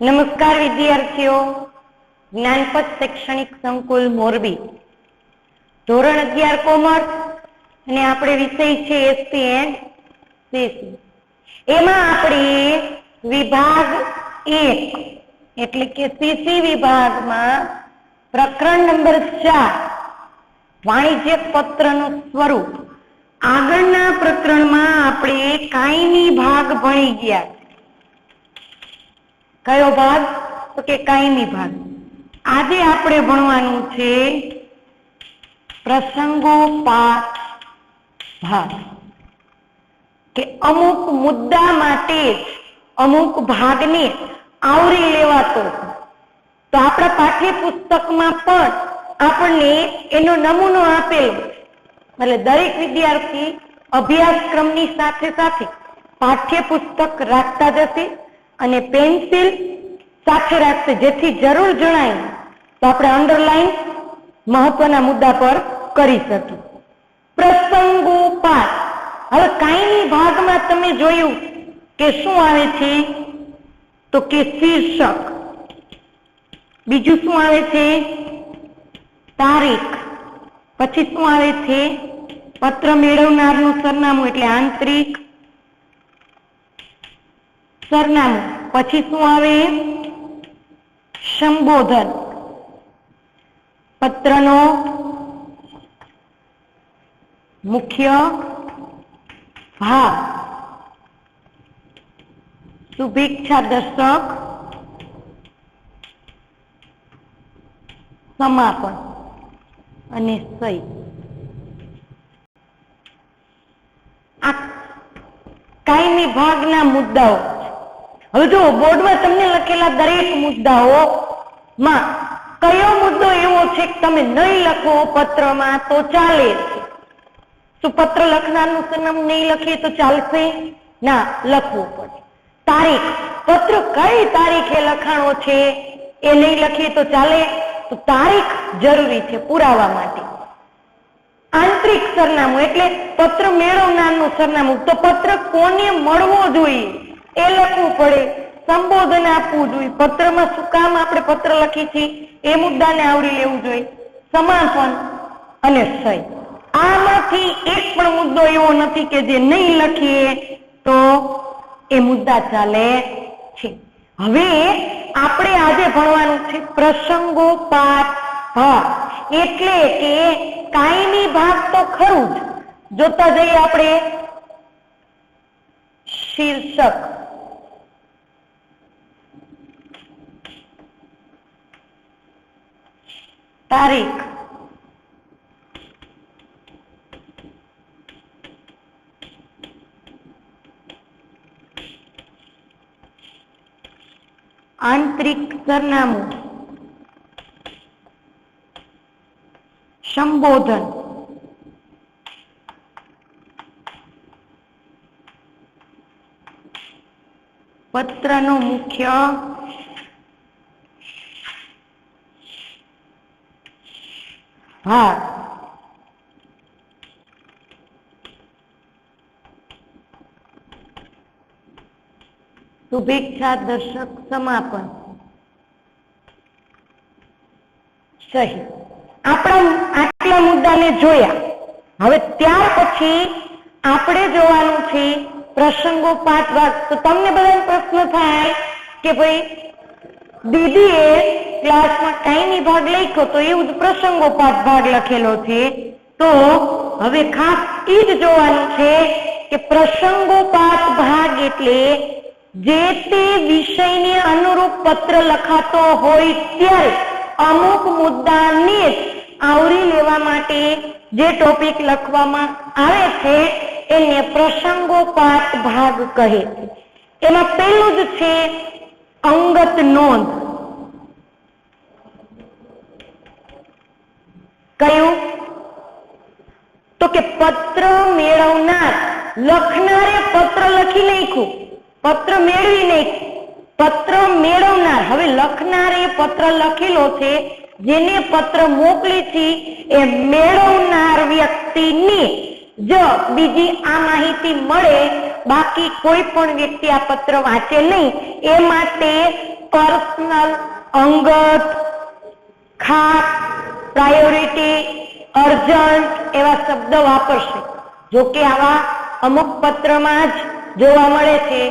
નમસ્કાર વિદ્યાર્થીઓ, જ્ઞાનપથ શૈક્ષણિક સંકુલ મોરબી, ધોરણ 11 કોમર્સ અને આપણે વિષય છે એસપી એન્ડ સીસી. એમાં આપણે વિભાગ 1 એટલે કે સીસી વિભાગમાં પ્રકરણ નંબર 4 વાણિજ્યક પત્રનું સ્વરૂપ. આગળના પ્રકરણમાં આપણે કાયમી ભાગ ભણી ગયા. કયો ભાગ? તો કે કાયમી ભાગ. આજે આપણે ભણવાનું છે પ્રસંગોપાત ભાગ, કે અમુક મુદ્દા માટે જ અમુક ભાગને આવરી લેવાતો. તો આપણા પાઠ્યપુસ્તકમાં પણ આપણને એનો નમૂનો આપેલો. એટલે દરેક વિદ્યાર્થી અભ્યાસક્રમની સાથે સાથે પાઠ્યપુસ્તક રાખતા જશે અને પેન્સિલ સાથે રાખશે, જેથી જરૂર જણાય તો આપણે અંડરલાઈન મહત્વના મુદ્દા પર કરી શકીએ. પ્રસંગોપાત. હવે કાયમી ભાગમાં તમે જોયું કે શું આવે છે? તો કે શીર્ષક. બીજું શું આવે છે? તારીખ. પછી શું આવે છે? પત્ર મેળવનારનું સરનામું એટલે આંતરિક સરનામું. પછી શું આવે? સંબોધન. પત્રનો મુખ્ય ભાગ. શુભેચ્છા દર્શક. સમાપન અને સહી. આ કાયમી ભાગના મુદ્દાઓ. હવે જો બોર્ડમાં તમને લખેલા દરેક મુદ્દાઓમાં કયો મુદ્દો એવો છે કે તમે નહીં લખો પત્રમાં તો ચાલે છે? શું પત્ર લખનારનું સરનામું નહીં લખીએ તો ચાલશે? ના, લખવું પડે. તારીખ. પત્ર કઈ તારીખે લખાણો છે એ નહીં લખીએ તો ચાલે? તો તારીખ જરૂરી છે પુરાવા માટે. આંતરિક સરનામું એટલે પત્ર મેળવનારનું સરનામું. તો પત્ર કોને મળવો જોઈએ એ લખવું પડે. સંબોધન આપવું જોઈએ. પત્રમાં શું કામ આપણે પત્ર લખી છીએ એ મુદ્દાને આવરી લેવું જોઈએ. સમાપન અને સહી. આમાંથી એક પણ મુદ્દો એવો નથી કે જે નહીં લખીએ તો એ મુદ્દા ચાલે છે. હવે આપણે આજે ભણવાનું છે પ્રસંગોપાત ભાગ. એટલે કે કાયમી ભાગ તો ખરું જ. જોતા જઈએ આપણે. શીર્ષક, તારીખ, આંતરિક સરનામું, સંબોધન, પત્રનો મુખ્ય ભાગ, શુભેચ્છા દર્શક, સમાપન, સહી. આપણા આટલા મુદ્દાને જોયા. હવે ત્યાર પછી આપણે જોવાનું છે પ્રસંગોપાત ભાગ. તો તમને બધાને પ્રશ્ન થાય કે ભાઈ દીદીએ ક્લાસમાં કાયમી ભાગ લખ્યો તો એવું જ પ્રસંગોપાત ભાગ લખેલો છે. તો હવે ખાસ એ જ જોવાનું છે કે પ્રસંગોપાત ભાગ એટલે જે તે વિષયને અનુરૂપ પત્ર લખાતો હોય ત્યારે અમુક મુદ્દાને જ આવરી લેવા માટે જે ટોપિક લખવામાં આવે છે એને પ્રસંગોપાત ભાગ કહે છે. એમાં પહેલું જ છે અંગત નોંધ. કયું? તો કે પત્ર મેળવનાર. લખનારે પત્ર લખી નાખ્યું, પત્ર મેળવી નાખ્યું. પત્ર મેળવનાર. હવે લખનારે પત્ર લખેલો છે, જેને પત્ર મોકલી છે એ મેળવનાર વ્યક્તિને જો બીજી આ માહિતી મળે, બાકી કોઈ પણ વ્યક્તિ આ પત્ર વાંચે નહીં. એ માટે પર્સનલ, અંગત, ખાસ, પ્રાયોરિટી, અર્જન્ટ એવા શબ્દ વાપરશે. જો કે આવા અમુક પત્રમાં જ જોવા મળે છે.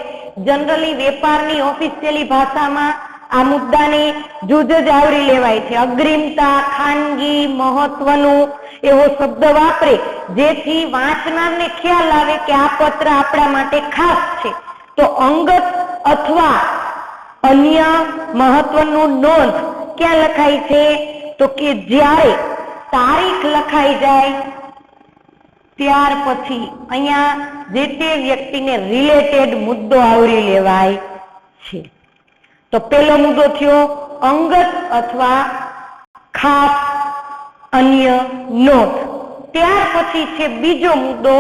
જનરલી વેપારની ઓફિશિયલી ભાષામાં આ મુદ્દાને જુજ જ આવરી લેવાય છે. અગ્રિમતા, ખાનગી, મહત્વનું એવો શબ્દ વાપરે જેથી વાંચનારને ખ્યાલ આવે કે આ પત્ર આપણા માટે ખાસ છે. તો અંગત અથવા અન્ય મહત્વનું નોંધ ક્યાં લખાય છે? તો કે જ્યારે તારીખ લખાઈ જાય ત્યાર પછી અહીંયા જે તે વ્યક્તિને રિલેટેડ મુદ્દો આવરી લેવાય છે. તો પહેલો મુદ્દો થયો અંગત અથવા ખાસ અન્ય નોંધ. ત્યાર પછી છે બીજો મુદ્દો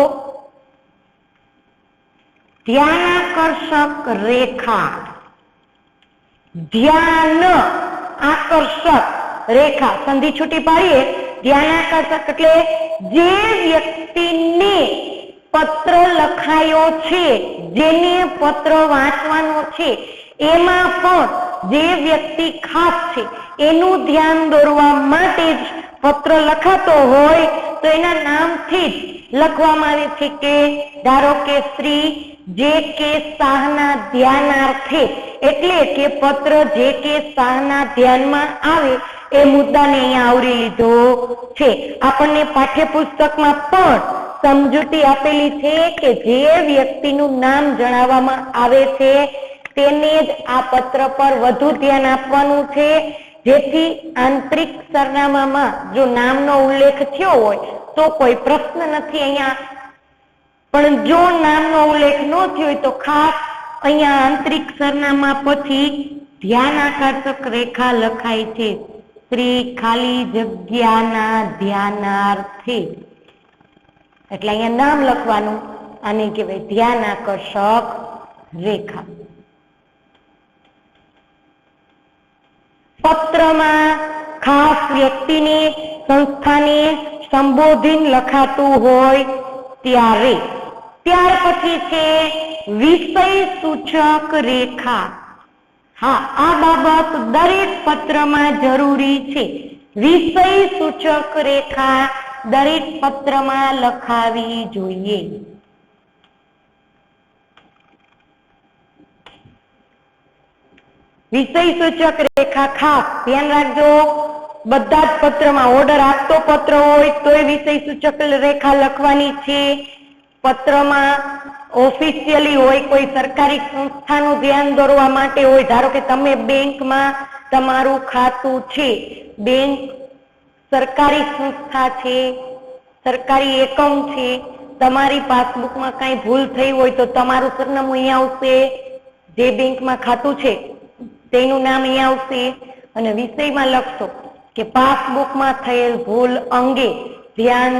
ધ્યાનાકર્ષક રેખા. ધ્યાન આકર્ષક રેખા સંધિ છૂટી પાડીએ. ધ્યાનાકર્ષક એટલે જે વ્યક્તિને પત્ર લખાયો છે, જેને પત્ર વાંચવાનો છે, એમાં પણ જે વ્યક્તિ ખાસ છે એનું ધ્યાન દોરવા માટે જ પત્ર લખાતો હોય તો એના નામથી જ લખવામાં આવે છે કે ધારો કે શ્રી જે કે શાહના ધ્યાનાર્થે, એટલે કે પત્ર જે કે શાહના ધ્યાનમાં આવે એ મુદ્દાને અહીંયા આવરી લીધો છે. આપણને પાઠ્યપુસ્તકમાં પણ સમજૂતી આપેલી છે કે જે વ્યક્તિનું નામ જણાવવામાં આવે છે તેને જ આ પત્ર પર વધુ ધ્યાન આપવાનું છે, જેથી આંતરિક સરનામામાં જો નામનો ઉલ્લેખ થયો હોય તો કોઈ પ્રશ્ન નથી અહીંયા. પણ જો નામનો ઉલ્લેખ ન થયો હોય તો ખાસ અહીંયા આંતરિક સરનામા પછી ધ્યાનાકર્ષક રેખા લખાય છે. શ્રી ખાલી જગ્યાના ધ્યાનાર્થે, એટલે અહીંયા નામ લખવાનું. આને કહેવાય ધ્યાનાકર્ષક રેખા. પત્રમાં ખાસ વ્યક્તિને, સંસ્થાને સંબોધન લખાતું હોય ત્યારે. ત્યાર પછી છે વિષય સૂચક રેખા. હા, આ બાબત દરેક પત્રમાં જરૂરી છે. વિષય સૂચક રેખા દરેક પત્રમાં લખાવી જોઈએ. વિષય સૂચક રેખા ખાસ ધ્યાન રાખજો. બધા જ પત્રમાં ઓર્ડર આપતો પત્ર હોય તોય વિષય સૂચક રેખા લખવાની છે. પત્રમાં ઓફિશિયલી હોય, કોઈ સરકારી સંસ્થાનું ધ્યાન દોરવા માટે હોય, ધારો કે તમે બેંકમાં તમારું ખાતું છે, બેંક સરકારી સંસ્થા છે, સરકારી એકાઉન્ટ છે, તમારી પાસબુકમાં કઈ ભૂલ થઈ હોય તો તમારું સરનામું અહીંયા આવશે, જે બેંકમાં ખાતું છે તેનું નામ અહીંયા આવશે અને વિષયમાં લખશો કે પાસબુકમાં થયેલ ભૂલ અંગે ધ્યાન.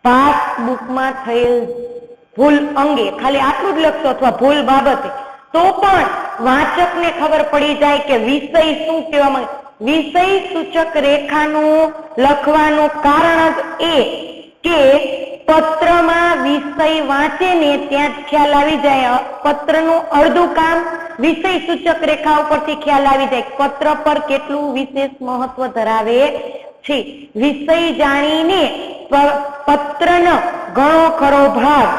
પાસબુકમાં થયેલ ભૂલ અંગે ખાલી આટલું જ લખશો અથવા ભૂલ બાબતે, તો પણ વાંચકને ખબર પડી જાય કે વિષય શું કહેવામાં. વિષય સૂચક રેખાનું લખવાનું કારણ જ એ કે પત્રમાં વિષય વાંચે ને ત્યાં જ ખ્યાલ આવી જાય. પત્રનું અડધું કામ વિષય સૂચક રેખા ઉપરથી ખ્યાલ આવી જાય. પત્ર પર કેટલું વિશેષ મહત્વ ધરાવે છે. વિષય જાણીને પત્રનો ઘણો ખરો ભાગ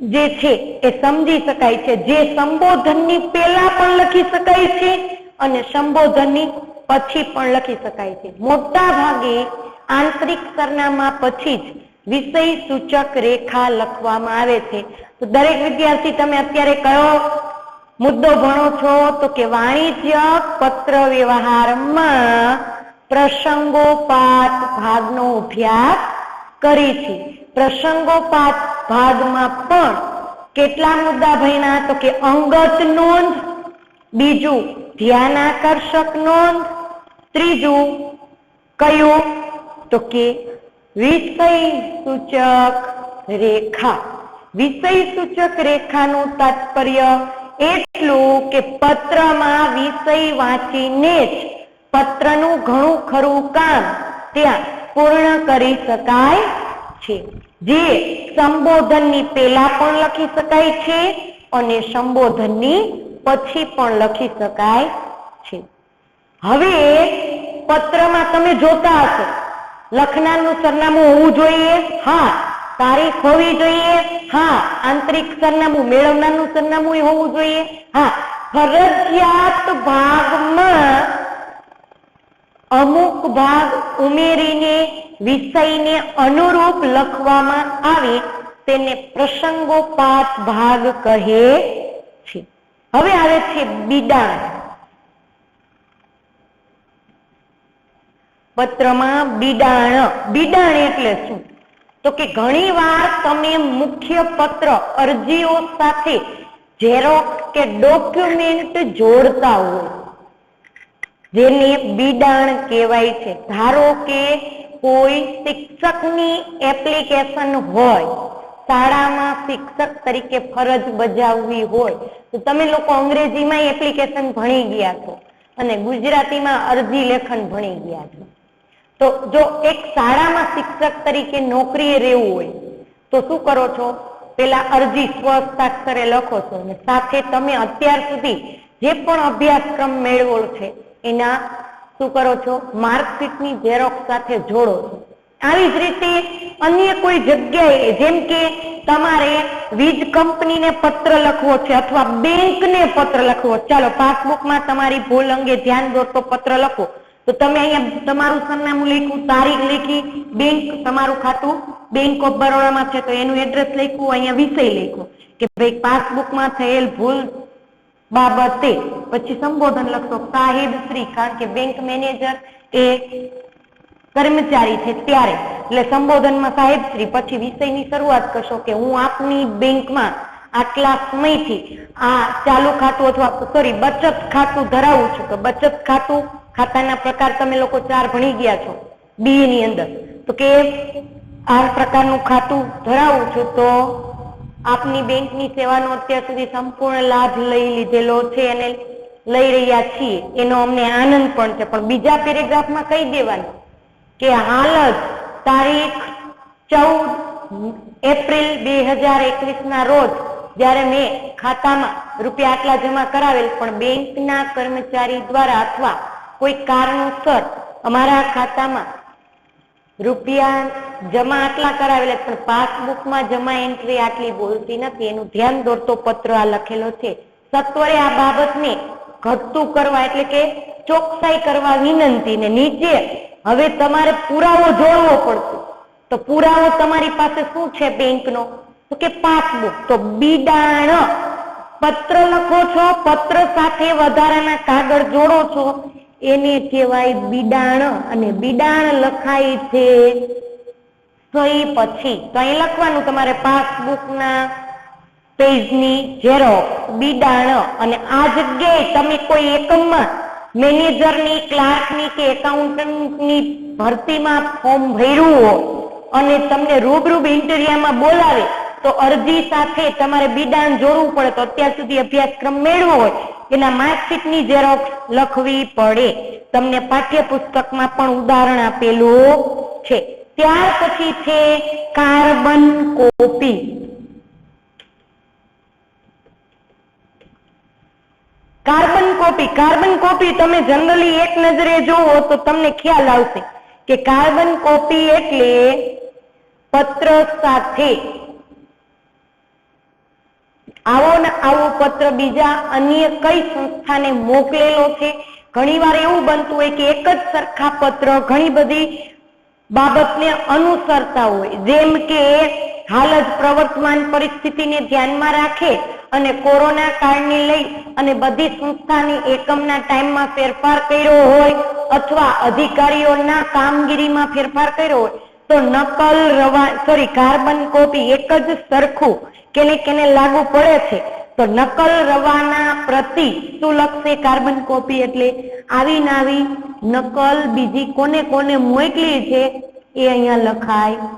જે છે એ સમજી શકાય છે. જે સંબોધનની પહેલા પણ લખી શકાય છે અને સંબોધનની પછી પણ લખી શકાય છે. મોટા ભાગે આંતરિક સરનામા પછી જ વિષય સૂચક રેખા લખવામાં આવે છે. તો દરેક વિદ્યાર્થી તમે અત્યારે કયો મુદ્દો ભણો છો? તો કે વાણિજ્ય પત્ર વ્યવહારમાં પ્રસંગોપાત ભાગનો અભ્યાસ કરી છે. પ્રસંગોપાત ભાગમાં પણ કેટલા મુદ્દા ભણ્યા? તો કે અંગત નોંધ, બીજું ધ્યાનાકર્ષક નોંધ, ત્રીજું કયું? તો કે વિષય સૂચક રેખા. વિષય સૂચક રેખાનું તાત્પર્ય એટલું કે પત્રમાં વિષય વાંચીને જ પત્રનું ઘણું ખરું કામ ત્યાં પૂર્ણ કરી શકાય છે. જે સંબોધનની પહેલા પણ લખી શકાય છે અને સંબોધનની પછી પણ લખી શકાય છે. હવે પત્રમાં તમે જોતા હશો લખનારનું સરનામું હોવું જોઈએ, હા. તારીખ હોવી જોઈએ, હા. આંતરિક સરનામું મેળવનારનું સરનામું હોવું જોઈએ, હા. ફરજિયાત ભાગમાં અમુક ભાગ ઉમેરીને વિષયને અનુરૂપ લખવામાં આવે તેને પ્રસંગોપાત ભાગ કહે છે. હવે આવે છે બિડાણ. પત્રમાં બિડાણ. બિડાણ એટલે શું? તો કે ઘણી વાર તમે મુખ્ય પત્ર અરજીઓ સાથે ઝેરોક્સ કે ડોક્યુમેન્ટ જોડતા હોય જેને બિડાણ કહેવાય છે. ધારો કે કોઈ શિક્ષકની એપ્લિકેશન હોય, શાળામાં શિક્ષક તરીકે ફરજ બજાવવી હોય તો તમે લોકો અંગ્રેજીમાં એપ્લિકેશન ભણી ગયા છો અને ગુજરાતીમાં અરજી લેખન ભણી ગયા છો. તો જો એક શાળામાં શિક્ષક તરીકે નોકરીએ રહેવું હોય તો શું કરો છો? પેલા અરજી સ્વહસ્તાક્ષરે લખો છો અને સાથે તમે અત્યાર સુધી જે પણ અભ્યાસક્રમ મેળવો છે એના શું કરો છો? માર્કશીટની ઝેરોક્સ સાથે જોડો છો. આવી જ રીતે અન્ય કોઈ જગ્યાએ જેમ કે તમારે વીજ કંપનીને પત્ર લખવો છે અથવા બેંકને પત્ર લખવો, ચાલો પાસબુકમાં તમારી ભૂલ અંગે ધ્યાન દોરતો પત્ર લખો તો તમે અહીંયા તમારું સરનામું લખ્યું, તારીખ લખી, બેંક તમારું ખાતું બેંક ઓફ બરોડામાં છે તો એનું એડ્રેસ લખ્યું, અહીંયા વિષય લખ્યો કે ભાઈ પાસબુકમાં થયેલ ભૂલ બાબતે, પછી સંબોધન લખશો સાહેબ શ્રી, કારણ કે બેંક મેનેજર એ કર્મચારી છે ત્યારે, એટલે સંબોધનમાં સાહેબ શ્રી, પછી વિષયની શરૂઆત કરશો કે હું આપની બેંકમાં આટલા સમયથી આ ચાલુ ખાતું અથવા સોરી બચત ખાતું ધરાવું છું. તો બચત ખાતું, ખાતાના પ્રકાર તમે લોકો 4 ભણી ગયા છો બી ની અંદર, તો કે આ પ્રકારનું ખાતું ધરાવું છું તો આપની બેંકની સેવાનો અત્યાર સુધી સંપૂર્ણ લાભ લઈ લીધેલો છે અને લઈ રહ્યા છીએ, એનો અમને આનંદ પણ છે. પણ બીજા પેરેગ્રાફમાં કહી દેવાનું કે હાલ જ તારીખ 14 એપ્રિલ 2021 ના રોજ જ્યારે મેં ખાતામાં રૂપિયા આટલા જમા કરાવેલ પણ બેંકના કર્મચારી દ્વારા અથવા કોઈ કારણોસર અમારા ખાતામાં રૂપિયા જમા આટલા કરાવેલા પણ પાસબુકમાં જમા એન્ટ્રી આટલી બોલતી નથી, એનું ધ્યાન દોરતો પત્ર આ લખેલો છે. સત્વરે આ બાબતને ઘટતું કરવા એટલે કે ચોકસાઈ કરવા વિનંતી. ને નીચે હવે તમારે પુરાવો જોડવો પડશે. તો પુરાવો તમારી પાસે શું છે બેંકનો? તો કે પાસબુક. તો બિડાણ પત્ર લખો છો, પત્ર સાથે વધારાના કાગળ જોડો છો એને કહેવાય બિડાણ. અને બિડાણ લખાય છે સહી પછી. તો અહીં લખવાનું તમારે પાસબુકના પેજની ઝેરોક્સ, બિડાણ. અને આ જગ્યાએ તમે કોઈ એકમમાં મેનેજરની, ક્લાર્કની કે એકાઉન્ટન્ટની ભરતીમાં ફોર્મ ભર્યું હોય અને તમને રૂબરૂ ઇન્ટરવ્યુમાં બોલાવે તો અરજી સાથે તમારે બિડાણ જોડવું પડે. તો અત્યાર સુધી અભ્યાસક્રમ મેળવો હોય એના માર્કશીટની ઝેરોક્સ લખવી પડે. તમને પાઠ્યપુસ્તકમાં પણ ઉદાહરણ આપેલું છે. ત્યાર પછી છે carbon copy. Carbon copy. Carbon copy તમે જનરલી એક નજરે જોવો તો તમને ખ્યાલ આવશે કે કાર્બન કોપી એટલે પત્ર સાથે આવો ને આવો પત્ર બીજા અન્ય કઈ સંસ્થાને મોકલેલો છે. ઘણીવાર એવું બનતું હોય કે એક જ સરખા પત્ર ઘણી બધી બાબતને અનુસરતા હોય, જેમ કે હાલ જ પ્રવર્તમાન પરિસ્થિતિને ધ્યાનમાં રાખે અને કોરોના કાળને લઈ અને બધી સંસ્થાની એકમના ટાઈમમાં ફેરફાર કર્યો હોય અથવા અધિકારીઓના કામગીરીમાં ફેરફાર કર્યો હોય તો નકલ કાર્બન કોપી એક જ સરખું કેને લાગુ પડે છે. તો નકલ રવાના પ્રતિ શું લખશે? કાર્બન કોપી એટલે આવી નાવી નકલ બીજી કોને કોને મોકલી છે એ અહીંયા લખાય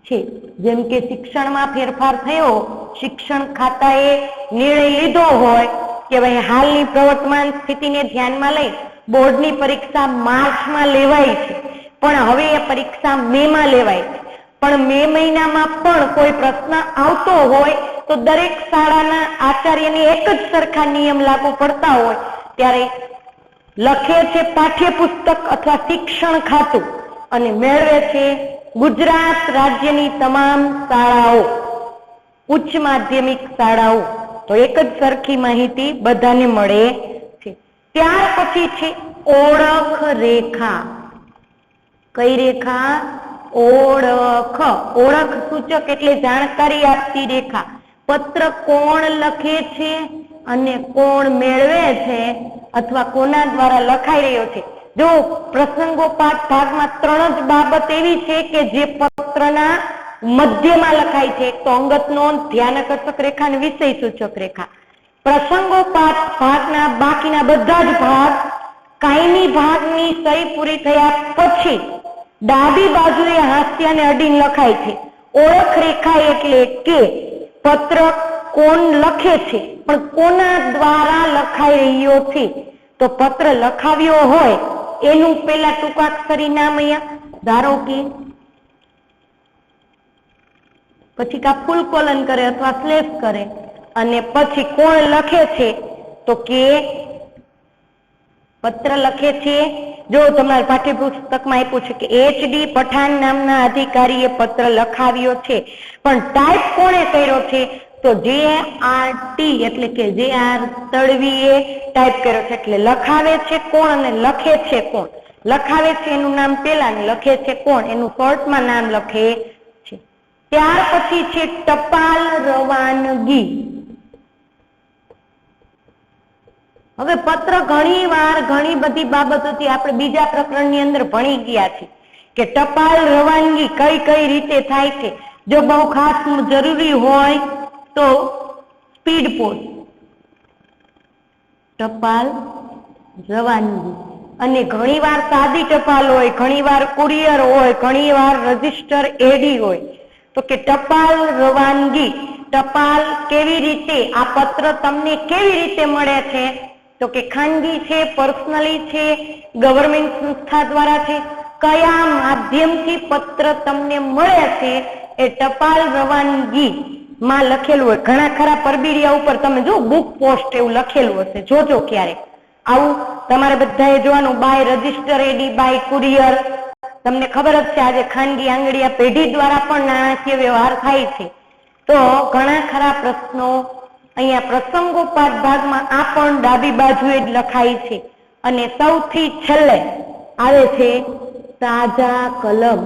છે. જેમ કે શિક્ષણમાં ફેરફાર થયો, શિક્ષણ ખાતાએ નિર્ણય લીધો હોય કે ભાઈ હાલની પ્રવર્તમાન સ્થિતિને ધ્યાનમાં લઈ બોર્ડની પરીક્ષા માર્ચમાં લેવાય છે પણ હવે એ પરીક્ષા મેમાં લેવાય છે. પણ મે મહિનામાં પણ કોઈ પ્રશ્ન આવતો હોય તો દરેક શાળાના આચાર્યની એક જ સરખા નિયમ લાગુ પડતા હોય ત્યારે લખે છે પાઠ્યપુસ્તક અથવા શિક્ષણ ખાતું અને મેળવે છે ગુજરાત રાજ્યની તમામ શાળાઓ, ઉચ્ચ માધ્યમિક શાળાઓ. તો એક જ સરખી માહિતી બધાને મળે છે. ત્યાર પછી છે ઓળખ રેખા. કઈ રેખા? ઓળખ. ઓળખ સૂચક એટલે જાણકારી આપતી રેખા. પત્ર કોણ લખે છે અને કોણ મેળવે છે અથવા કોના દ્વારા લખાઈ રહ્યો છે. જો પ્રસંગોપાત ભાગમાં 3 જ બાબત એવી છે કે જે પત્રના મધ્યમાં લખાય છે. એક તો અંગત નોંધ, ધ્યાનાકર્ષક રેખા અને વિષય સૂચક રેખા. પ્રસંગોપાત ભાગના બાકીના બધા જ ભાગ કાયમી ભાગની સહી પૂરી થયા પછી ડાબી બાજુએ હાંસિયાને અડીને લખાય છે. ઓળખ રેખા એટલે કે પત્ર કોણ લખે છે પણ કોના દ્વારા લખાઈ રહ્યો છે. તો પત્ર લખાવ્યો હોય એનું પેલા ટૂંકાક્ષરી નામ અહીંયા ધારો કે પછી કા ફૂલ કોલન કરે અથવા સ્લેશ કરે અને પછી કોણ લખે છે તો કે પત્ર લખે છે. જો તમારા પાઠ્યપુસ્તકમાં આપ્યું છે કે HD પઠાણ નામના અધિકારીએ પત્ર લખાવ્યો છે પણ ટાઈપ કોણે કર્યો છે તો JRT એટલે કે JR તડવીએ ટાઈપ કર્યો છે. એટલે લખાવે છે કોણ અને લખે છે કોણ. લખાવે છે એનું નામ પેલા ને લખે છે કોણ એનું શોર્ટમાં નામ લખે છે. ત્યાર પછી છે ટપાલ રવાનગી. હવે પત્ર ઘણી વાર ઘણી બધી બાબતોથી આપણે બીજા પ્રકરણની અંદર ભણી ગયા છે કે ટપાલ રવાનગી કઈ કઈ રીતે થાય છે. જો બહુ ખાસ જરૂરી હોય તો સ્પીડ પોસ્ટ, ટપાલ રવાનગી, અને ઘણી વાર સાદી ટપાલ હોય, ઘણી વાર કુરિયર હોય, ઘણી વાર રજીસ્ટર એડી હોય. તો કે ટપાલ રવાનગી, ટપાલ કેવી રીતે, આ પત્ર તમને કેવી રીતે મળે છે તો કે ખાનગી છે, પર્સનલી છે, ગવર્મેન્ટ સંસ્થા દ્વારા છે, કયા માધ્યમથી પત્ર તમને મળે છે એ ટપાલ રવાનગી માં લખેલું હોય. ઘણા ખરા પરબીડિયા ઉપર તમે જો બુક પોસ્ટ એવું લખેલું હશે, જોજો ક્યારેક. આવું તમારે બધાએ જોવાનું. By register AD, by courier. તમને ખબર જ છે આજે ખાનગી આંગડિયા પેઢી દ્વારા પણ નાણાકીય વ્યવહાર થાય છે. તો ઘણા ખરા પ્રશ્નો અહીંયા પ્રસંગોપાત ભાગમાં આ પણ ડાબી બાજુએ જ લખાય છે. અને સૌથી છેલ્લે આવે છે તાજા કલમ,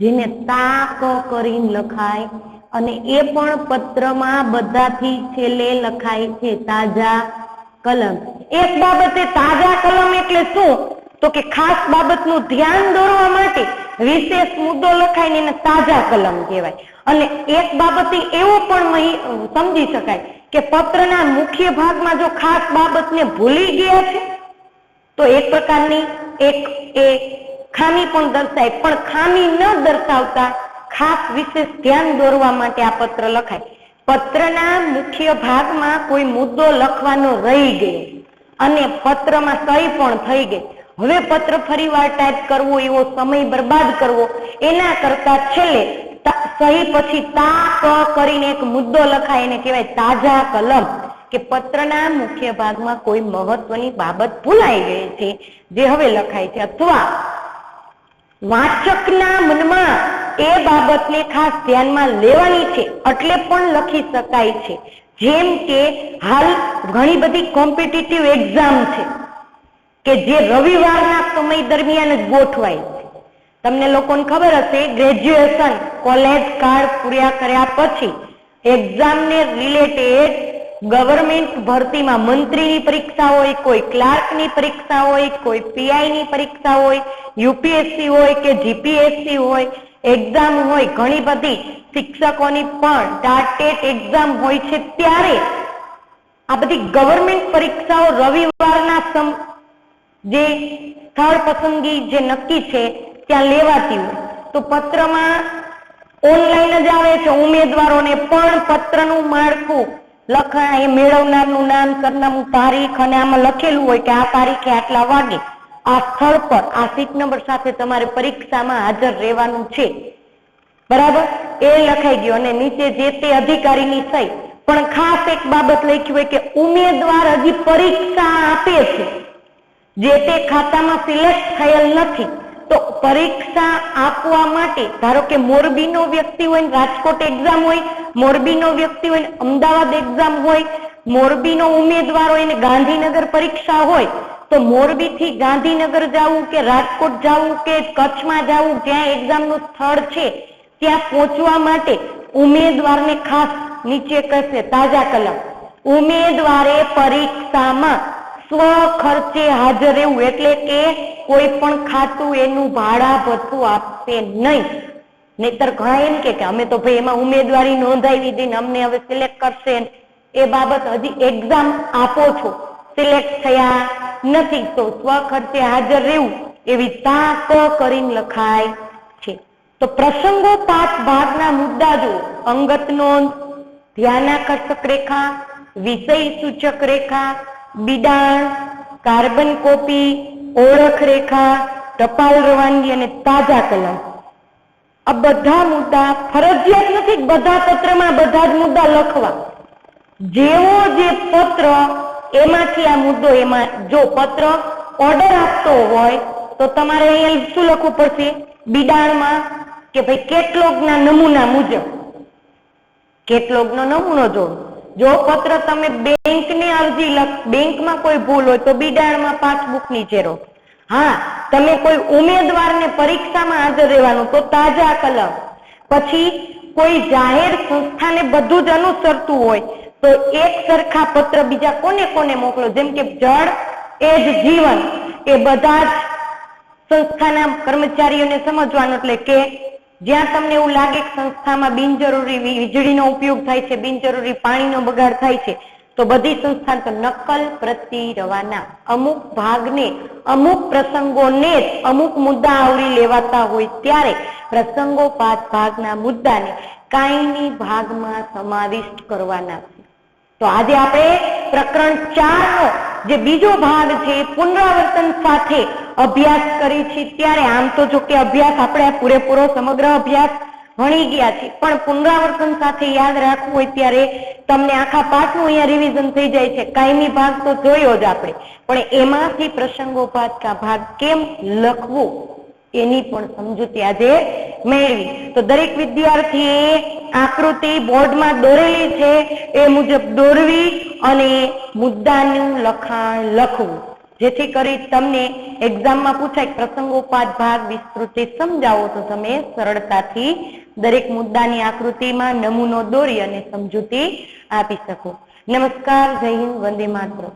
જેને તાક કરીને લખાય અને એ પણ પત્રમાં બધાથી છેલ્લે લખાય છે તાજા કલમ. એક બાબતે તાજા કલમ એટલે શું તો કે ખાસ બાબતનું ધ્યાન દોરવા માટે વિશેષ મુદ્દો લખાઈને એને તાજા કલમ કહેવાય. અને એક બાબતે એવો પણ સમજી શકાય કે પત્રના મુખ્ય ભાગમાં જો ખાસ બાબતને ભૂલી ગયા છે તો એક પ્રકારની એક ખામી પણ દર્શાય, પણ ખામી ન દર્શાવતા ખાસ વિશેષ ધ્યાન દોરવા માટે આ પત્ર લખાય. પત્રના મુખ્ય ભાગમાં કોઈ મુદ્દો લખવાનો રહી ગયો અને પત્રમાં સહી પણ થઈ ગઈ, હવે પત્ર ફરીવાર ટાઈપ કરવો, એવો સમય બરબાદ કરવો, એના કરતા છેલ્લે સહી પછી તા કરીને એક મુદ્દો લખાય, એને કહેવાય તાજા કલમ. કે પત્રના મુખ્ય ભાગમાં કોઈ મહત્વની બાબત ભૂલાઈ ગઈ છે જે હવે લખાય છે, અથવા વાચકના મનમાં એ બાબતને ખાસ ધ્યાનમાં લેવાની છે એટલે પણ લખી શકાય છે. જેમ કે હાલ ઘણી બધી કોમ્પિટિટિવ એક્ઝામ છે કે જે રવિવારના સમય દરમિયાન જ ગોઠવાય છે. તમને લોકોને ખબર હશે, ગ્રેજ્યુએશન કોલેજ કાર્ડ પૂરા કર્યા પછી એક્ઝામને રિલેટેડ ગવર્મેન્ટ ભરતીમાં મંત્રીની પરીક્ષા હોય, કોઈ ક્લાર્કની પરીક્ષા હોય, કોઈ પીઆઈની પરીક્ષા હોય, યુપીએસસી હોય કે જીપીએસસી હોય, એક્ઝામ હોય, ઘણી બધી શિક્ષકોની પણ ટાટેટ એક્ઝામ હોય છે. ત્યારે આ બધી ગવર્મેન્ટ પરીક્ષાઓ રવિવારના જે સ્થળ પસંદગી જે નક્કી છે ત્યાં લેવાતી હોય. તો પત્રમાં ઓનલાઈન જ આવે છે, ઉમેદવારોને પણ પત્રનું માળખું લખાય, મેળવનારનું નામ, સરનામું, તારીખ, અને આમાં લખેલું હોય કે આ તારીખે આટલા વાગે આ સ્થળ પર આ સીટ નંબર સાથે તમારે પરીક્ષામાં હાજર રહેવાનું છે, બરાબર? એ લખાઈ ગયું અને નીચે જે તે અધિકારીની સહી. પણ ખાસ એક બાબત લખી હોય કે ઉમેદવાર હજી પરીક્ષા આપે છે, જે તે ખાતામાં સિલેક્ટ થયેલ નથી, તો પરીક્ષા આપવા માટે ધારો કે મોરબીનો વ્યક્તિ હોય ને રાજકોટ એક્ઝામ હોય, મોરબીનો વ્યક્તિ હોય ને અમદાવાદ એક્ઝામ હોય, મોરબીનો ઉમેદવાર હોય ને ગાંધીનગર પરીક્ષા હોય, તો મોરબી થી ગાંધીનગર જવું કે રાજકોટ જવું કે કચ્છમાં જવું, જ્યાં એક્ઝામનું સ્થળ છે ત્યાં પહોંચવા માટે ઉમેદવારને ખાસ નીચે કહેશે તાજા કલમ, ઉમેદવારે પરીક્ષામાં સ્વ ખર્ચે હાજર રહેવું, એટલે કે કોઈ પણ ખાતું એનું ભાડા ભથ્થું આપશે નહીં. નહીતર ઘણા એમ કે અમે તો ભાઈ એમાં ઉમેદવારી નોંધાવી દીધી ને અમને હવે સિલેક્ટ કરશે. એ બાબત હજી એક્ઝામ આપો છો, સિલેક્ટ થયા નથી, તો સ્વ ખર્ચે હાજર રહેવું એવી તાક કરીને લખાય છે. તો પ્રસંગોપાત ભાગના મુદ્દા જો અંગત નોંધ, ધ્યાનાકર્ષક રેખા, વિષય સૂચક રેખા, બિડાણ, કાર્બન કોપી, ઓળખ રેખા, ટપાલ રવાનગી અને તાજા કલમ, આ બધા મુદ્દા ફરજિયાત નથી બધા પત્રમાં બધા જ મુદ્દા લખવા. જેવો જે પત્ર એમાંથી આ મુદ્દો, એમાં જો પત્ર ઓર્ડર આપતો હોય તો તમારે અહીંયા શું લખવું પડશે? બિડાણમાં કે ભાઈ કેટલોગના નમૂના મુજબ કેટલોગનો નમૂનો જોડો. જો પત્ર તમે બેંકની અરજી બેંકમાં કોઈ ભૂલ હોય તો બિડાણમાં પાસબુકની ઝેરોક્ષ. હા, તમે કોઈ ઉમેદવારને પરીક્ષામાં હાજર રહેવાનું તો તાજા કલમ. પછી કોઈ જાહેર સંસ્થાને બધું જ અનુસરતું હોય તો એક સરખા પત્ર બીજા કોને કોને મોકલો, જેમ કે જળ એ જ જીવન, એ બધા જ સંસ્થાના કર્મચારીઓને સમજવાનું. એટલે કે જ્યાં તમને એવું લાગે કે સંસ્થામાં બિનજરૂરી વીજળીનો ઉપયોગ થાય છે, બિનજરૂરી પાણીનો બગાડ થાય છે, તો બધી સંસ્થા તો નકલ પ્રતિ રવાના. અમુક ભાગને અમુક પ્રસંગોને જ અમુક મુદ્દા આવરી લેવાતા હોય ત્યારે પ્રસંગોપાત ભાગના મુદ્દાને કાયમી ભાગમાં સમાવિષ્ટ કરવાના છે. તો આજે આપણે પ્રકરણ 4 નો જે બીજો ભાગ છે પુનરાવર્તન સાથે અભ્યાસ કરી છે. ત્યારે આમ તો જો કે અભ્યાસ આપણે પૂરેપૂરો સમગ્ર અભ્યાસ ભણી ગયા છે, પણ પુનરાવર્તન સાથે યાદ રાખવું હોય ત્યારે તમને આખા પાઠનું અહીંયા રિવિઝન થઈ જાય છે. કાયમી ભાગ તો જોયો જ આપણે, પણ એમાંથી પ્રસંગોપાત ભાગ કેમ લખવું એની પણ સમજૂતી આજે મેળવી. તો દરેક વિદ્યાર્થીએ આકૃતિ બોર્ડમાં દોરેલી છે એ મુજબ દોરવી અને મુદ્દાનું લખાણ લખવું, જેથી કરી તમને એક્ઝામમાં પૂછાય પ્રસંગોપાત ભાગ વિસ્તૃત સમજાવો તો તમે સરળતાથી દરેક મુદ્દાની આકૃતિમાં નમૂનો દોરી અને સમજૂતી આપી શકો. નમસ્કાર, જય હિન્દ, વંદે માતરમ.